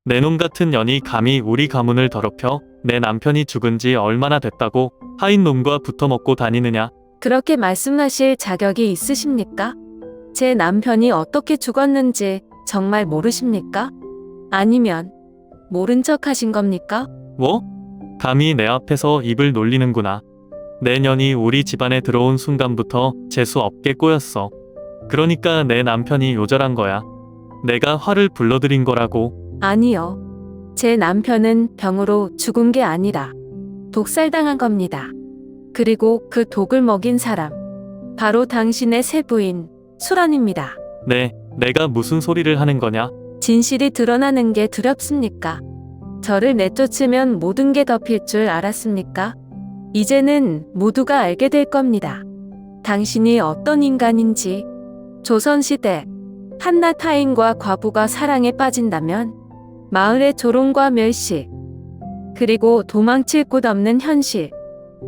내 놈 같은 년이 감히 우리 가문을 더럽혀 내 남편이 죽은 지 얼마나 됐다고 하인 놈과 붙어먹고 다니느냐. 그렇게 말씀하실 자격이 있으십니까? 제 남편이 어떻게 죽었는지 정말 모르십니까? 아니면 모른 척 하신 겁니까? 뭐? 감히 내 앞에서 입을 놀리는구나. 내 년이 우리 집안에 들어온 순간부터 재수 없게 꼬였어. 그러니까 내 남편이 요절한 거야. 내가 화를 불러들인 거라고. 아니요. 제 남편은 병으로 죽은 게 아니라 독살당한 겁니다. 그리고 그 독을 먹인 사람, 바로 당신의 새 부인, 수란입니다. 네, 내가 무슨 소리를 하는 거냐? 진실이 드러나는 게 두렵습니까? 저를 내쫓으면 모든 게 덮일 줄 알았습니까? 이제는 모두가 알게 될 겁니다. 당신이 어떤 인간인지. 조선시대 한낱 하인과 과부가 사랑에 빠진다면 마을의 조롱과 멸시, 그리고 도망칠 곳 없는 현실.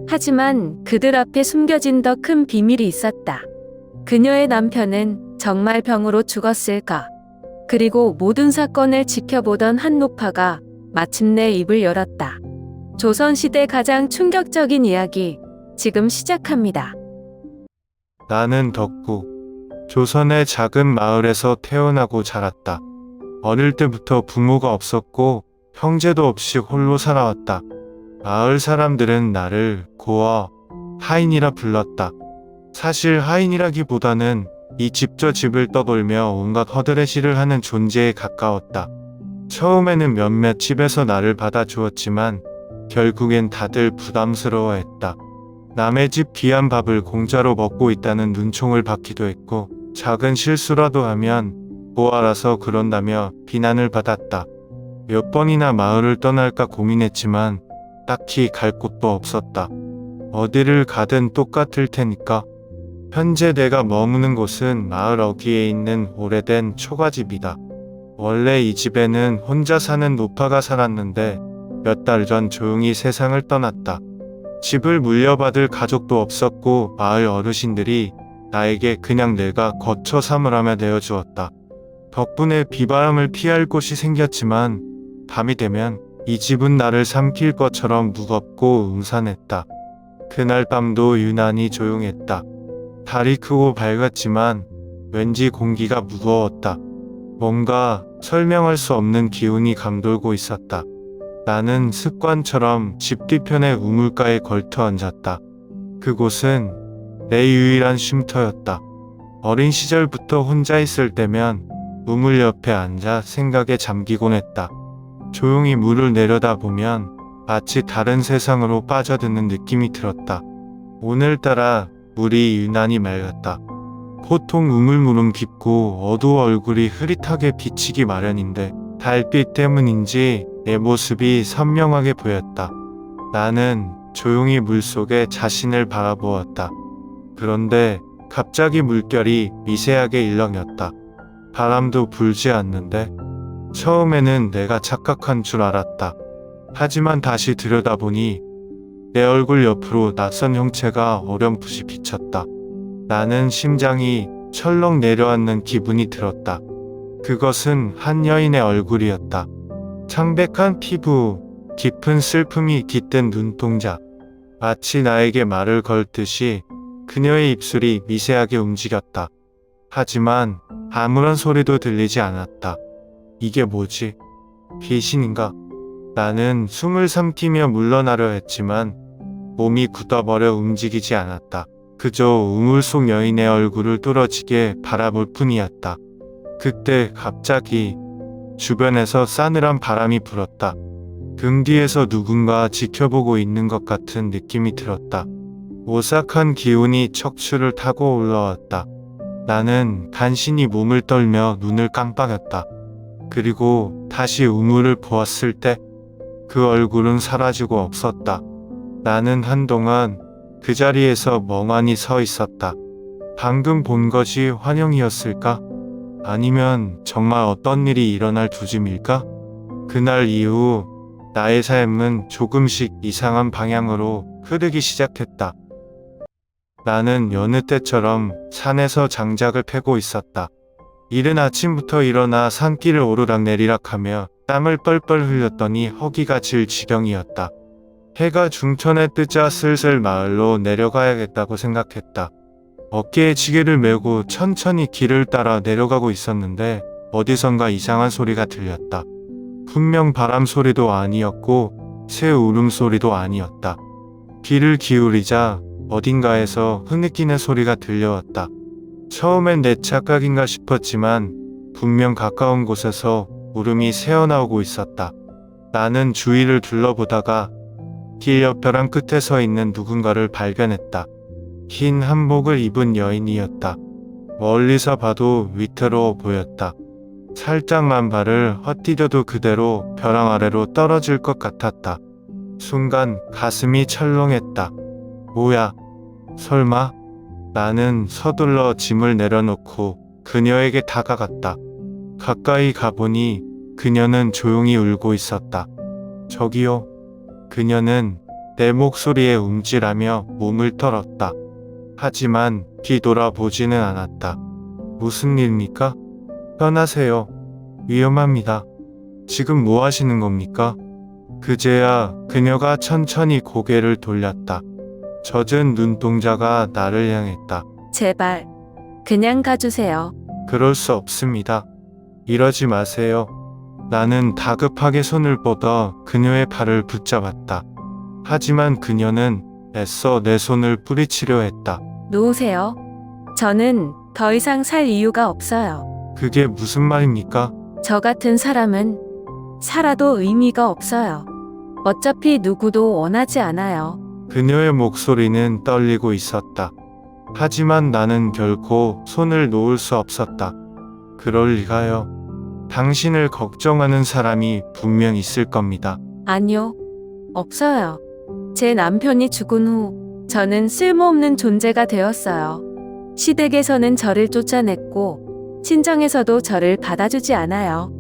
하지만 그들 앞에 숨겨진 더 큰 비밀이 있었다. 그녀의 남편은 정말 병으로 죽었을까? 그리고 모든 사건을 지켜보던 한 노파가 마침내 입을 열었다. 조선시대 가장 충격적인 이야기, 지금 시작합니다. 나는 덕구. 조선의 작은 마을에서 태어나고 자랐다. 어릴 때부터 부모가 없었고 형제도 없이 홀로 살아왔다. 마을 사람들은 나를 고아, 하인이라 불렀다. 사실 하인이라기보다는 이 집 저 집을 떠돌며 온갖 허드렛일을 하는 존재에 가까웠다. 처음에는 몇몇 집에서 나를 받아주었지만 결국엔 다들 부담스러워했다. 남의 집 귀한 밥을 공짜로 먹고 있다는 눈총을 받기도 했고, 작은 실수라도 하면 고아라서 그런다며 비난을 받았다. 몇 번이나 마을을 떠날까 고민했지만 딱히 갈 곳도 없었다. 어디를 가든 똑같을 테니까. 현재 내가 머무는 곳은 마을 어귀에 있는 오래된 초가집이다. 원래 이 집에는 혼자 사는 노파가 살았는데 몇 달 전 조용히 세상을 떠났다. 집을 물려받을 가족도 없었고 마을 어르신들이 나에게 그냥 내가 거처 삼으라며 내어주었다. 덕분에 비바람을 피할 곳이 생겼지만 밤이 되면 이 집은 나를 삼킬 것처럼 무겁고 음산했다. 그날 밤도 유난히 조용했다. 달이 크고 밝았지만 왠지 공기가 무거웠다. 뭔가 설명할 수 없는 기운이 감돌고 있었다. 나는 습관처럼 집 뒤편의 우물가에 걸터 앉았다. 그곳은 내 유일한 쉼터였다. 어린 시절부터 혼자 있을 때면 우물 옆에 앉아 생각에 잠기곤 했다. 조용히 물을 내려다보면 마치 다른 세상으로 빠져드는 느낌이 들었다. 오늘따라 물이 유난히 맑았다. 보통 우물물은 깊고 어두워 얼굴이 흐릿하게 비치기 마련인데 달빛 때문인지 내 모습이 선명하게 보였다. 나는 조용히 물속에 자신을 바라보았다. 그런데 갑자기 물결이 미세하게 일렁였다. 바람도 불지 않는데 처음에는 내가 착각한 줄 알았다. 하지만 다시 들여다보니 내 얼굴 옆으로 낯선 형체가 어렴풋이 비쳤다. 나는 심장이 철렁 내려앉는 기분이 들었다. 그것은 한 여인의 얼굴이었다. 창백한 피부, 깊은 슬픔이 깃든 눈동자. 마치 나에게 말을 걸듯이 그녀의 입술이 미세하게 움직였다. 하지만 아무런 소리도 들리지 않았다. 이게 뭐지? 귀신인가? 나는 숨을 삼키며 물러나려 했지만 몸이 굳어버려 움직이지 않았다. 그저 우물 속 여인의 얼굴을 뚫어지게 바라볼 뿐이었다. 그때 갑자기 주변에서 싸늘한 바람이 불었다. 등 뒤에서 누군가 지켜보고 있는 것 같은 느낌이 들었다. 오싹한 기운이 척추를 타고 올라왔다. 나는 간신히 몸을 떨며 눈을 깜빡였다. 그리고 다시 우물을 보았을 때 그 얼굴은 사라지고 없었다. 나는 한동안 그 자리에서 멍하니 서 있었다. 방금 본 것이 환영이었을까? 아니면 정말 어떤 일이 일어날 두짐일까? 그날 이후 나의 삶은 조금씩 이상한 방향으로 흐르기 시작했다. 나는 여느 때처럼 산에서 장작을 패고 있었다. 이른 아침부터 일어나 산길을 오르락내리락하며 땀을 뻘뻘 흘렸더니 허기가 질 지경이었다. 해가 중천에 뜨자 슬슬 마을로 내려가야겠다고 생각했다. 어깨에 지게를 메고 천천히 길을 따라 내려가고 있었는데 어디선가 이상한 소리가 들렸다. 분명 바람 소리도 아니었고 새 울음소리도 아니었다. 귀를 기울이자 어딘가에서 흐느끼는 소리가 들려왔다. 처음엔 내 착각인가 싶었지만 분명 가까운 곳에서 울음이 새어나오고 있었다. 나는 주위를 둘러보다가 길 옆 벼랑 끝에 서 있는 누군가를 발견했다. 흰 한복을 입은 여인이었다. 멀리서 봐도 위태로워 보였다. 살짝만 발을 헛디뎌도 그대로 벼랑 아래로 떨어질 것 같았다. 순간 가슴이 철렁했다. 뭐야? 설마? 나는 서둘러 짐을 내려놓고 그녀에게 다가갔다. 가까이 가보니 그녀는 조용히 울고 있었다. 저기요. 그녀는 내 목소리에 움찔하며 몸을 털었다. 하지만 뒤돌아보지는 않았다. 무슨 일입니까? 떠나세요. 위험합니다. 지금 뭐 하시는 겁니까? 그제야 그녀가 천천히 고개를 돌렸다. 젖은 눈동자가 나를 향했다. 제발, 그냥 가주세요. 그럴 수 없습니다. 이러지 마세요. 나는 다급하게 손을 뻗어 그녀의 팔을 붙잡았다. 하지만 그녀는 애써 내 손을 뿌리치려 했다. 놓으세요. 저는 더 이상 살 이유가 없어요. 그게 무슨 말입니까? 저 같은 사람은 살아도 의미가 없어요. 어차피 누구도 원하지 않아요. 그녀의 목소리는 떨리고 있었다. 하지만 나는 결코 손을 놓을 수 없었다. 그럴 리가요. 당신을 걱정하는 사람이 분명 있을 겁니다. 아니요. 없어요. 제 남편이 죽은 후 저는 쓸모없는 존재가 되었어요. 시댁에서는 저를 쫓아냈고 친정에서도 저를 받아주지 않아요.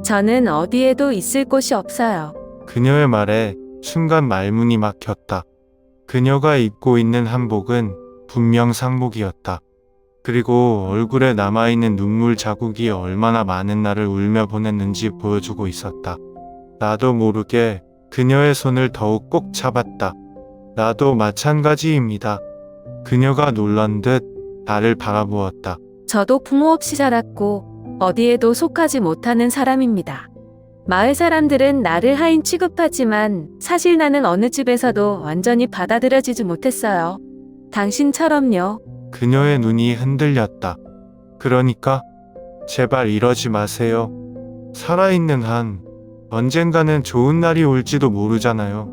저는 어디에도 있을 곳이 없어요. 그녀의 말에 순간 말문이 막혔다. 그녀가 입고 있는 한복은 분명 상복이었다. 그리고 얼굴에 남아있는 눈물 자국이 얼마나 많은 날을 울며 보냈는지 보여주고 있었다. 나도 모르게 그녀의 손을 더욱 꼭 잡았다. 나도 마찬가지입니다. 그녀가 놀란 듯 나를 바라보았다. 저도 부모 없이 자랐고 어디에도 속하지 못하는 사람입니다. 마을 사람들은 나를 하인 취급하지만 사실 나는 어느 집에서도 완전히 받아들여지지 못했어요. 당신처럼요. 그녀의 눈이 흔들렸다. 그러니까 제발 이러지 마세요. 살아있는 한 언젠가는 좋은 날이 올지도 모르잖아요.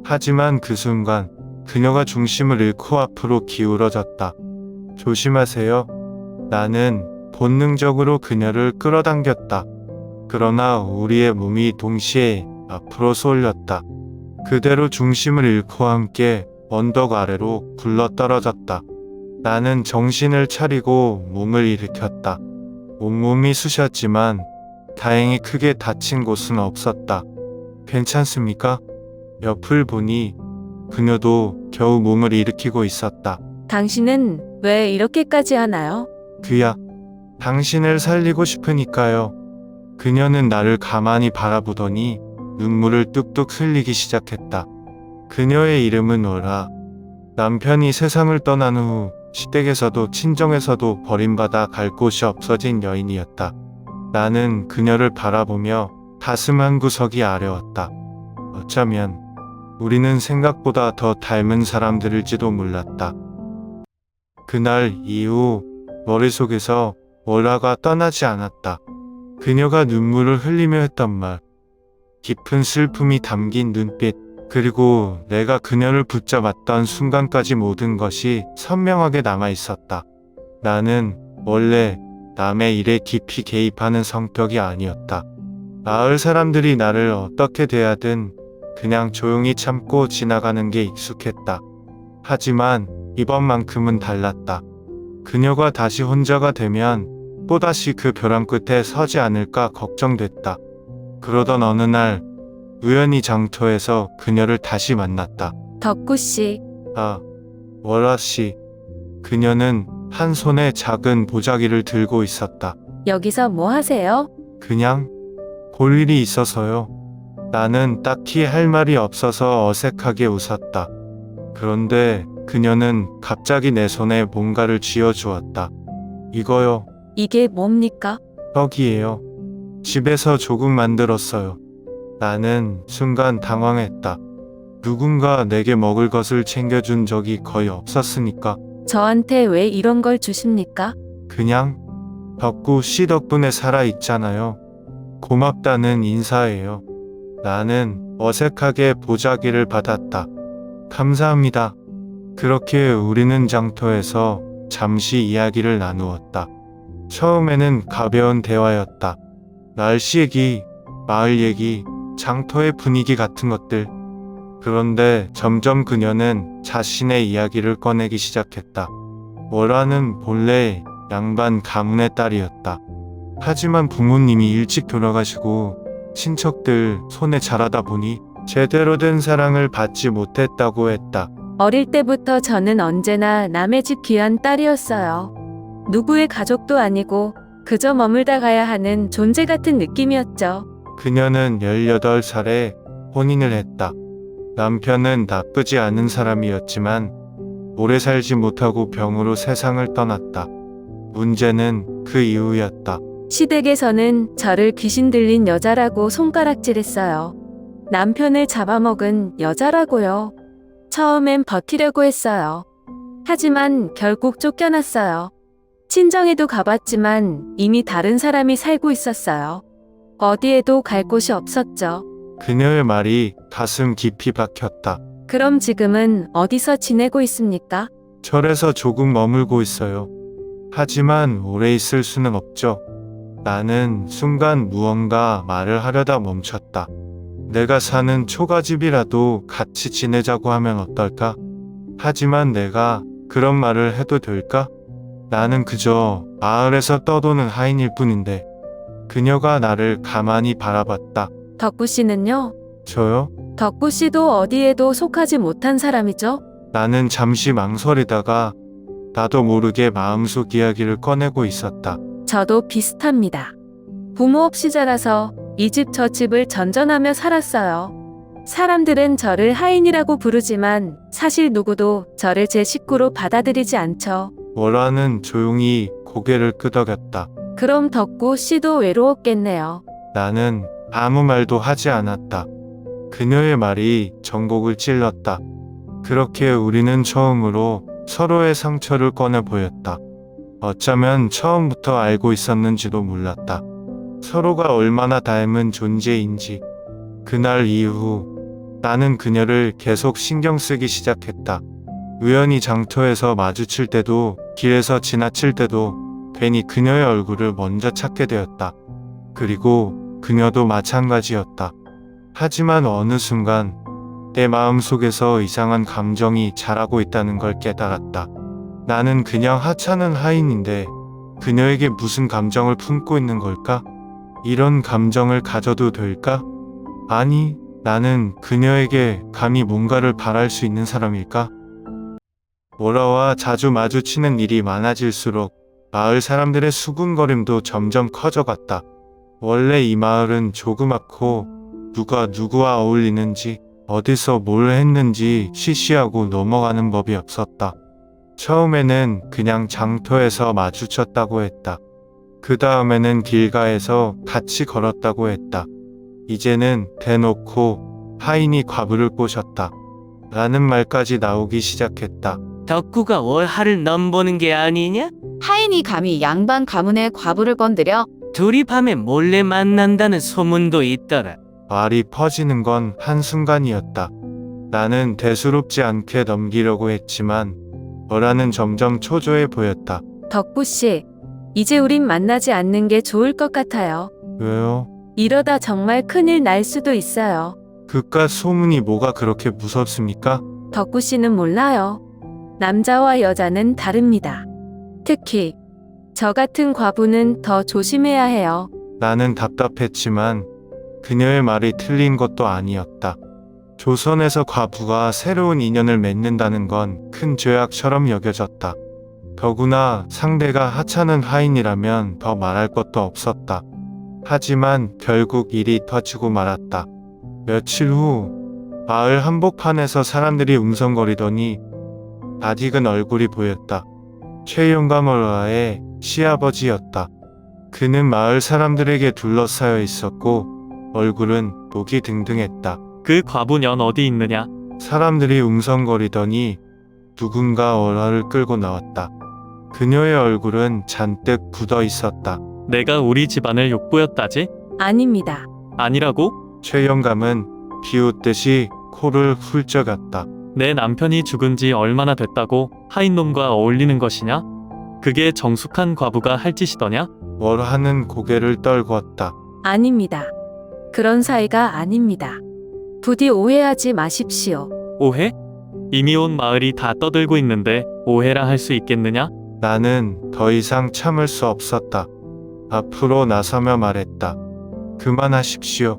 하지만 그 순간 그녀가 중심을 잃고 앞으로 기울어졌다. 조심하세요. 나는 본능적으로 그녀를 끌어당겼다. 그러나 우리의 몸이 동시에 앞으로 쏠렸다. 그대로 중심을 잃고 함께 언덕 아래로 굴러떨어졌다. 나는 정신을 차리고 몸을 일으켰다. 온몸이 쑤셨지만 다행히 크게 다친 곳은 없었다. 괜찮습니까? 옆을 보니 그녀도 겨우 몸을 일으키고 있었다. 당신은 왜 이렇게까지 하나요? 그야, 당신을 살리고 싶으니까요. 그녀는 나를 가만히 바라보더니 눈물을 뚝뚝 흘리기 시작했다. 그녀의 이름은 오라. 남편이 세상을 떠난 후 시댁에서도 친정에서도 버림받아 갈 곳이 없어진 여인이었다. 나는 그녀를 바라보며 가슴 한구석이 아려웠다. 어쩌면 우리는 생각보다 더 닮은 사람들일지도 몰랐다. 그날 이후 머릿속에서 월화가 떠나지 않았다. 그녀가 눈물을 흘리며 했던 말, 깊은 슬픔이 담긴 눈빛, 그리고 내가 그녀를 붙잡았던 순간까지 모든 것이 선명하게 남아있었다. 나는 원래 남의 일에 깊이 개입하는 성격이 아니었다. 마을 사람들이 나를 어떻게 대하든 그냥 조용히 참고 지나가는 게 익숙했다. 하지만 이번만큼은 달랐다. 그녀가 다시 혼자가 되면 또다시 그 벼랑 끝에 서지 않을까 걱정됐다. 그러던 어느 날 우연히 장터에서 그녀를 다시 만났다. 덕구씨, 아, 월아씨. 그녀는 한 손에 작은 보자기를 들고 있었다. 여기서 뭐 하세요? 그냥 볼 일이 있어서요. 나는 딱히 할 말이 없어서 어색하게 웃었다. 그런데 그녀는 갑자기 내 손에 뭔가를 쥐어주었다. 이거요. 이게 뭡니까? 떡이에요. 집에서 조금 만들었어요. 나는 순간 당황했다. 누군가 내게 먹을 것을 챙겨준 적이 거의 없었으니까. 저한테 왜 이런 걸 주십니까? 그냥 덕구 씨 덕분에 살아있잖아요. 고맙다는 인사예요. 나는 어색하게 보자기를 받았다. 감사합니다. 그렇게 우리는 장터에서 잠시 이야기를 나누었다. 처음에는 가벼운 대화였다. 날씨 얘기, 마을 얘기, 장터의 분위기 같은 것들. 그런데 점점 그녀는 자신의 이야기를 꺼내기 시작했다. 월화는 본래 양반 가문의 딸이었다. 하지만 부모님이 일찍 돌아가시고 친척들 손에 자라다 보니 제대로 된 사랑을 받지 못했다고 했다. 어릴 때부터 저는 언제나 남의 집 귀한 딸이었어요. 누구의 가족도 아니고 그저 머물다 가야 하는 존재 같은 느낌이었죠. 그녀는 18살에 혼인을 했다. 남편은 나쁘지 않은 사람이었지만 오래 살지 못하고 병으로 세상을 떠났다. 문제는 그 이후였다. 시댁에서는 저를 귀신 들린 여자라고 손가락질했어요. 남편을 잡아먹은 여자라고요. 처음엔 버티려고 했어요. 하지만 결국 쫓겨났어요. 친정에도 가봤지만 이미 다른 사람이 살고 있었어요. 어디에도 갈 곳이 없었죠. 그녀의 말이 가슴 깊이 박혔다. 그럼 지금은 어디서 지내고 있습니까? 절에서 조금 머물고 있어요. 하지만 오래 있을 수는 없죠. 나는 순간 무언가 말을 하려다 멈췄다. 내가 사는 초가집이라도 같이 지내자고 하면 어떨까? 하지만 내가 그런 말을 해도 될까? 나는 그저 마을에서 떠도는 하인일 뿐인데. 그녀가 나를 가만히 바라봤다. 덕구 씨는요? 저요? 덕구 씨도 어디에도 속하지 못한 사람이죠? 나는 잠시 망설이다가 나도 모르게 마음속 이야기를 꺼내고 있었다. 저도 비슷합니다. 부모 없이 자라서 이 집 저 집을 전전하며 살았어요. 사람들은 저를 하인이라고 부르지만 사실 누구도 저를 제 식구로 받아들이지 않죠. 월화는 조용히 고개를 끄덕였다. 그럼 덕구 씨도 외로웠겠네요. 나는 아무 말도 하지 않았다. 그녀의 말이 전곡을 찔렀다. 그렇게 우리는 처음으로 서로의 상처를 꺼내 보였다. 어쩌면 처음부터 알고 있었는지도 몰랐다. 서로가 얼마나 닮은 존재인지. 그날 이후 나는 그녀를 계속 신경 쓰기 시작했다. 우연히 장터에서 마주칠 때도 길에서 지나칠 때도 괜히 그녀의 얼굴을 먼저 찾게 되었다. 그리고 그녀도 마찬가지였다. 하지만 어느 순간 내 마음속에서 이상한 감정이 자라고 있다는 걸 깨달았다. 나는 그냥 하찮은 하인인데 그녀에게 무슨 감정을 품고 있는 걸까? 이런 감정을 가져도 될까? 아니, 나는 그녀에게 감히 뭔가를 바랄 수 있는 사람일까? 월화와 자주 마주치는 일이 많아질수록 마을 사람들의 수군거림도 점점 커져갔다. 원래 이 마을은 조그맣고 누가 누구와 어울리는지 어디서 뭘 했는지 쉬쉬하고 넘어가는 법이 없었다. 처음에는 그냥 장터에서 마주쳤다고 했다. 그 다음에는 길가에서 같이 걸었다고 했다. 이제는 대놓고 하인이 과부를 꼬셨다. 라는 말까지 나오기 시작했다. 덕구가 월하를 넘보는 게 아니냐? 하인이 감히 양반 가문의 과부를 건드려 둘이 밤에 몰래 만난다는 소문도 있더라. 말이 퍼지는 건 한순간이었다. 나는 대수롭지 않게 넘기려고 했지만 월화는 점점 초조해 보였다. 덕구 씨, 이제 우린 만나지 않는 게 좋을 것 같아요. 왜요? 이러다 정말 큰일 날 수도 있어요. 그깟 소문이 뭐가 그렇게 무섭습니까? 덕구 씨는 몰라요. 남자와 여자는 다릅니다. 특히 저 같은 과부는 더 조심해야 해요. 나는 답답했지만 그녀의 말이 틀린 것도 아니었다. 조선에서 과부가 새로운 인연을 맺는다는 건 큰 죄악처럼 여겨졌다. 더구나 상대가 하찮은 하인이라면 더 말할 것도 없었다. 하지만 결국 일이 터지고 말았다. 며칠 후 마을 한복판에서 사람들이 웅성거리더니 낯익은 얼굴이 보였다. 최영감월화의 시아버지였다. 그는 마을 사람들에게 둘러싸여 있었고 얼굴은 녹이 등등했다. 그 과부년 어디 있느냐? 사람들이 웅성거리더니 누군가 월화를 끌고 나왔다. 그녀의 얼굴은 잔뜩 굳어 있었다. 내가 우리 집안을 욕보였다지? 아닙니다. 아니라고? 최영감은 비웃듯이 코를 훌쩍였다. 내 남편이 죽은 지 얼마나 됐다고 하인놈과 어울리는 것이냐? 그게 정숙한 과부가 할 짓이더냐? 월화는 고개를 떨구었다. 아닙니다. 그런 사이가 아닙니다. 부디 오해하지 마십시오. 오해? 이미 온 마을이 다 떠들고 있는데 오해라 할 수 있겠느냐? 나는 더 이상 참을 수 없었다. 앞으로 나서며 말했다. 그만하십시오.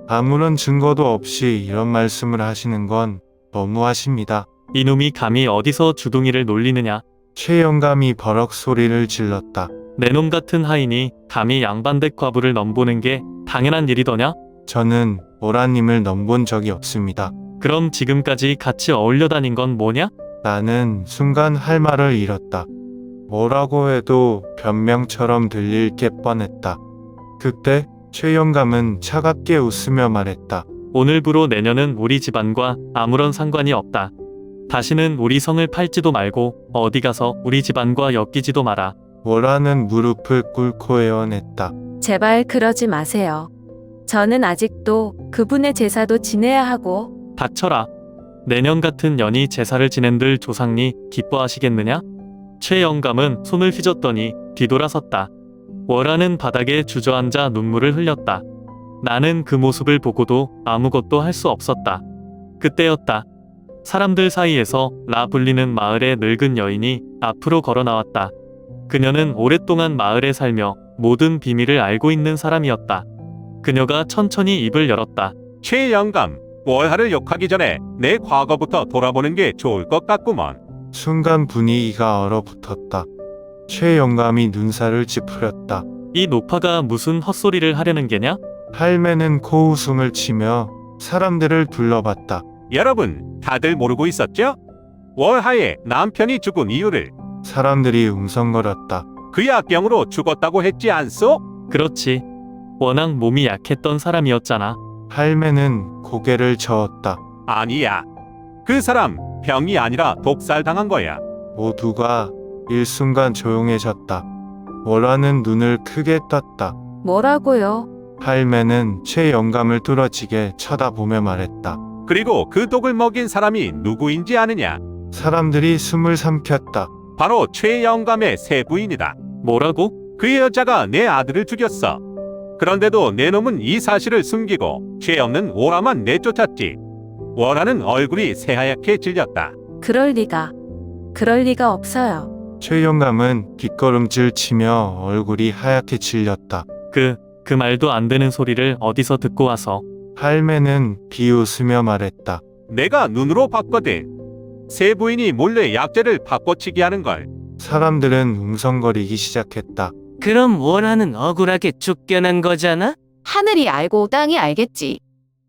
아무런 증거도 없이 이런 말씀을 하시는 건 너무하십니다. 이놈이 감히 어디서 주둥이를 놀리느냐? 최영감이 버럭 소리를 질렀다. 내 놈 같은 하인이 감히 양반댁 과부를 넘보는 게 당연한 일이더냐? 저는 오라님을 넘본 적이 없습니다. 그럼 지금까지 같이 어울려 다닌 건 뭐냐? 나는 순간 할 말을 잃었다. 뭐라고 해도 변명처럼 들릴 게 뻔했다. 그때 최영감은 차갑게 웃으며 말했다. 오늘부로 내년은 우리 집안과 아무런 상관이 없다. 다시는 우리 성을 팔지도 말고 어디 가서 우리 집안과 엮이지도 마라. 월화는 무릎을 꿇고 애원했다. 제발 그러지 마세요. 저는 아직도 그분의 제사도 지내야 하고 닥쳐라. 내년 같은 년이 제사를 지낸들 조상님 기뻐하시겠느냐? 최영감은 손을 휘젓더니 뒤돌아섰다. 월화는 바닥에 주저앉아 눈물을 흘렸다. 나는 그 모습을 보고도 아무것도 할 수 없었다. 그때였다. 사람들 사이에서 라 불리는 마을의 늙은 여인이 앞으로 걸어 나왔다. 그녀는 오랫동안 마을에 살며 모든 비밀을 알고 있는 사람이었다. 그녀가 천천히 입을 열었다. 최영감, 월하를 욕하기 전에 내 과거부터 돌아보는 게 좋을 것 같구먼. 순간 분위기가 얼어붙었다. 최영감이 눈살을 찌푸렸다. 이 노파가 무슨 헛소리를 하려는 게냐? 할매는 코웃음을 치며 사람들을 둘러봤다. 여러분, 다들 모르고 있었죠? 월하의 남편이 죽은 이유를. 사람들이 웅성거렸다. 그 약병으로 죽었다고 했지 않소? 그렇지. 워낙 몸이 약했던 사람이었잖아. 할매는 고개를 저었다. 아니야. 그 사람 병이 아니라 독살당한 거야. 모두가 일순간 조용해졌다. 월화는 눈을 크게 떴다. 뭐라고요? 할매는 최영감을 뚫어지게 쳐다보며 말했다. 그리고 그 독을 먹인 사람이 누구인지 아느냐? 사람들이 숨을 삼켰다. 바로 최영감의 새 부인이다. 뭐라고? 그 여자가 내 아들을 죽였어. 그런데도 내 놈은 이 사실을 숨기고 죄 없는 월화만 내쫓았지. 월화는 얼굴이 새하얗게 질렸다. 그럴 리가. 그럴 리가 없어요. 최영감은 뒷걸음질 치며 얼굴이 하얗게 질렸다. 그 말도 안 되는 소리를 어디서 듣고 와서. 할매는 비웃으며 말했다. 내가 눈으로 봤거든. 새 부인이 몰래 약재를 바꿔치기 하는 걸. 사람들은 웅성거리기 시작했다. 그럼 월화는 억울하게 쫓겨난 거잖아? 하늘이 알고 땅이 알겠지.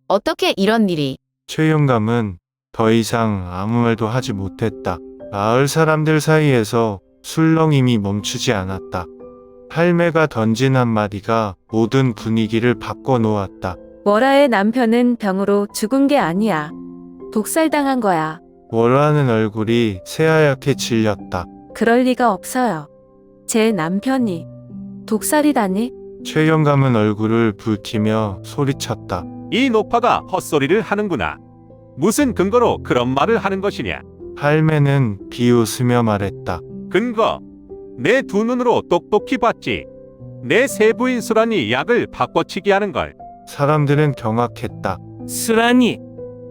어떻게 이런 일이. 최영감은 더 이상 아무 말도 하지 못했다. 마을 사람들 사이에서 술렁임이 멈추지 않았다. 할매가 던진 한마디가 모든 분위기를 바꿔놓았다. 월화의 남편은 병으로 죽은 게 아니야. 독살당한 거야. 월화는 얼굴이 새하얗게 질렸다. 그럴 리가 없어요. 제 남편이 독살이라니? 최영감은 얼굴을 붉히며 소리쳤다. 이 노파가 헛소리를 하는구나. 무슨 근거로 그런 말을 하는 것이냐? 할매는 비웃으며 말했다. 근거. 내 두 눈으로 똑똑히 봤지. 내 새 부인 수란이 약을 바꿔치기 하는 걸. 사람들은 경악했다. 수란이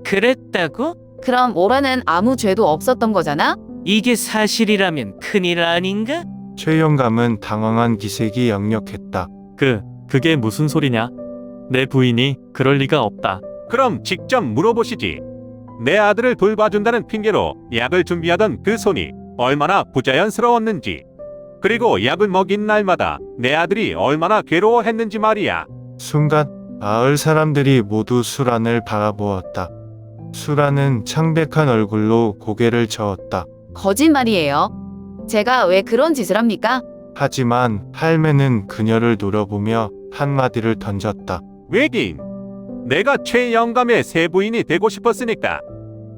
그랬다고? 그럼 월화는 아무 죄도 없었던 거잖아? 이게 사실이라면 큰일 아닌가? 최영감은 당황한 기색이 역력했다. 그게 무슨 소리냐? 내 부인이 그럴 리가 없다. 그럼 직접 물어보시지. 내 아들을 돌봐준다는 핑계로 약을 준비하던 그 손이 얼마나 부자연스러웠는지. 그리고 약을 먹인 날마다 내 아들이 얼마나 괴로워했는지 말이야. 순간 마을 사람들이 모두 수란을 바라보았다. 수란은 창백한 얼굴로 고개를 저었다. 거짓말이에요. 제가 왜 그런 짓을 합니까? 하지만 할매는 그녀를 노려보며 한마디를 던졌다. 외계인. 내가 최영감의 새 부인이 되고 싶었으니까.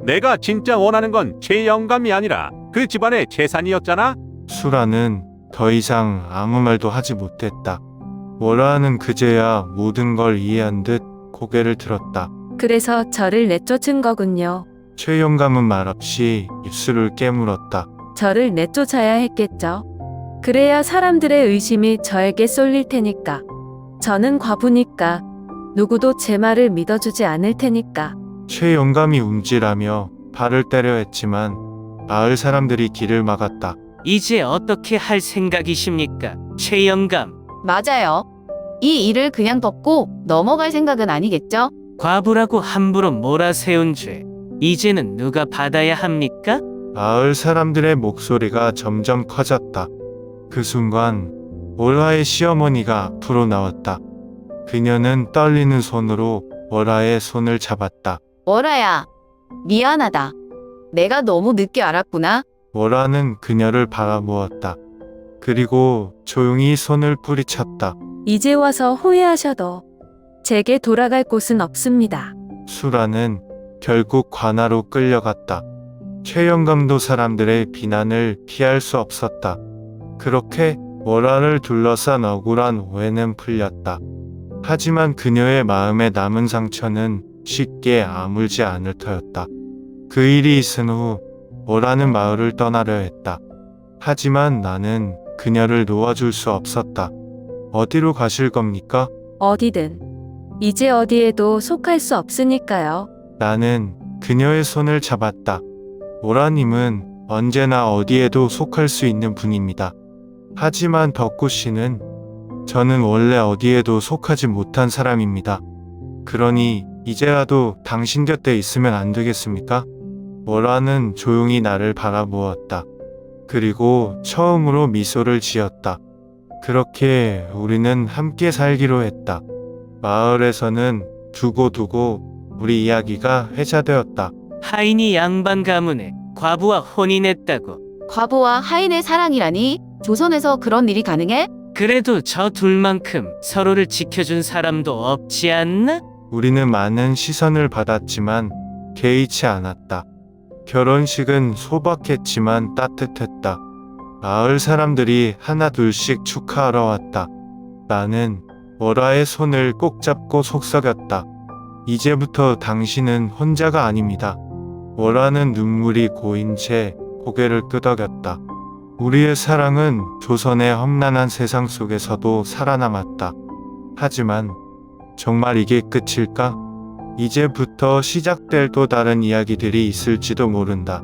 내가 진짜 원하는 건 최영감이 아니라 그 집안의 재산이었잖아. 수란은 더 이상 아무 말도 하지 못했다. 월화는 그제야 모든 걸 이해한 듯 고개를 들었다. 그래서 저를 내쫓은 거군요. 최영감은 말없이 입술을 깨물었다. 저를 내쫓아야 했겠죠. 그래야 사람들의 의심이 저에게 쏠릴 테니까. 저는 과부니까. 누구도 제 말을 믿어주지 않을 테니까. 최영감이 움찔하며 발을 때려 했지만 마을 사람들이 길을 막았다. 이제 어떻게 할 생각이십니까? 최영감, 맞아요. 이 일을 그냥 덮고 넘어갈 생각은 아니겠죠? 과부라고 함부로 몰아세운 죄, 이제는 누가 받아야 합니까? 마을 사람들의 목소리가 점점 커졌다. 그 순간 월화의 시어머니가 앞으로 나왔다. 그녀는 떨리는 손으로 월화의 손을 잡았다. 월아야, 미안하다. 내가 너무 늦게 알았구나. 월화는 그녀를 바라보았다. 그리고 조용히 손을 뿌리쳤다. 이제 와서 후회하셔도 제게 돌아갈 곳은 없습니다. 수라는 결국 관아로 끌려갔다. 최영감도 사람들의 비난을 피할 수 없었다. 그렇게 월화를 둘러싼 억울한 오해는 풀렸다. 하지만 그녀의 마음에 남은 상처는 쉽게 아물지 않을 터였다. 그 일이 있은 후 월화는 마을을 떠나려 했다. 하지만 나는 그녀를 놓아줄 수 없었다. 어디로 가실 겁니까? 어디든. 이제 어디에도 속할 수 없으니까요. 나는 그녀의 손을 잡았다. 월화님은 언제나 어디에도 속할 수 있는 분입니다. 하지만 덕구 씨는 저는 원래 어디에도 속하지 못한 사람입니다. 그러니 이제라도 당신 곁에 있으면 안 되겠습니까? 월화는 조용히 나를 바라보았다. 그리고 처음으로 미소를 지었다. 그렇게 우리는 함께 살기로 했다. 마을에서는 두고두고 우리 이야기가 회자되었다. 하인이 양반 가문에 과부와 혼인했다고. 과부와 하인의 사랑이라니? 조선에서 그런 일이 가능해? 그래도 저 둘만큼 서로를 지켜준 사람도 없지 않나? 우리는 많은 시선을 받았지만 개의치 않았다. 결혼식은 소박했지만 따뜻했다. 마을 사람들이 하나둘씩 축하하러 왔다. 나는 월화의 손을 꼭 잡고 속삭였다. 이제부터 당신은 혼자가 아닙니다. 월화는 눈물이 고인 채 고개를 끄덕였다. 우리의 사랑은 조선의 험난한 세상 속에서도 살아남았다. 하지만 정말 이게 끝일까? 이제부터 시작될 또 다른 이야기들이 있을지도 모른다.